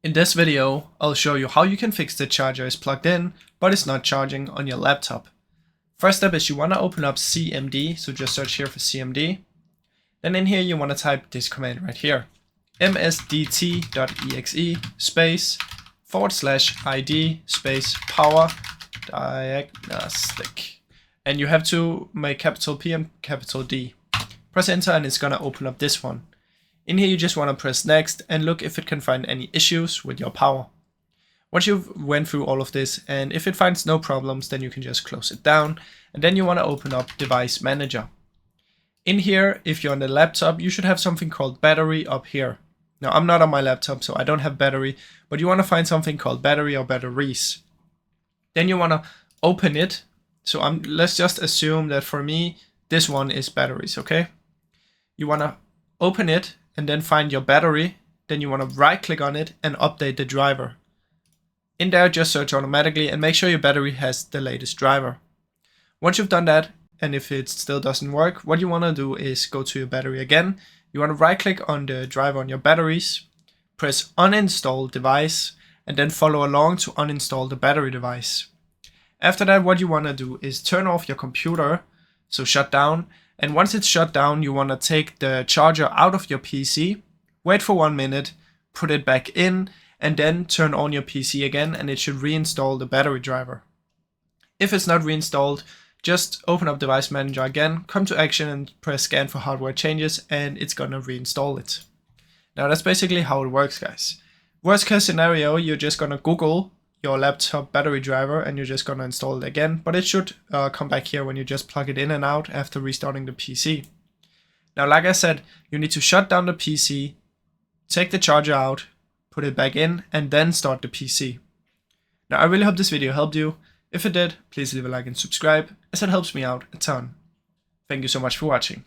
In this video, I'll show you how you can fix the charger is plugged in, but it's not charging on your laptop. First step is you want to open up CMD, so just search here for CMD. Then in here you want to type this command right here, msdt.exe space /id space power diagnostic. And you have to make capital P and capital D. Press enter and it's gonna open up this one. In here you just want to press next and look if it can find any issues with your power. Once you've went through all of this and if it finds no problems, then you can just close it down, and then you want to open up Device Manager. In here, if you're on the laptop, you should have something called battery up here. Now I'm not on my laptop, so I don't have battery, but you want to find something called battery or batteries. Then you want to open it. So let's just assume that for me, this one is batteries, okay? You want to open it and then find your battery. Then you want to right click on it and update the driver. In there, just search automatically and make sure your battery has the latest driver. Once you've done that, and if it still doesn't work, what you want to do is go to your battery again. You want to right click on the driver on your batteries, press uninstall device, and then follow along to uninstall the battery device. After that, what you want to do is turn off your computer, so shut down. And once it's shut down, you want to take the charger out of your PC, wait for 1 minute, put it back in, and then turn on your PC again, and it should reinstall the battery driver. If it's not reinstalled, just open up Device Manager again, come to action and press scan for hardware changes, and it's gonna reinstall it. Now that's basically how it works, guys. Worst case scenario, you're just gonna Google your laptop battery driver and you're just gonna install it again, but it should come back here when you just plug it in and out after restarting the PC. Now, like I said, you need to shut down the PC, take the charger out, put it back in, and then start the PC. Now, I really hope this video helped you. If it did, please leave a like and subscribe, as it helps me out a ton. Thank you so much for watching.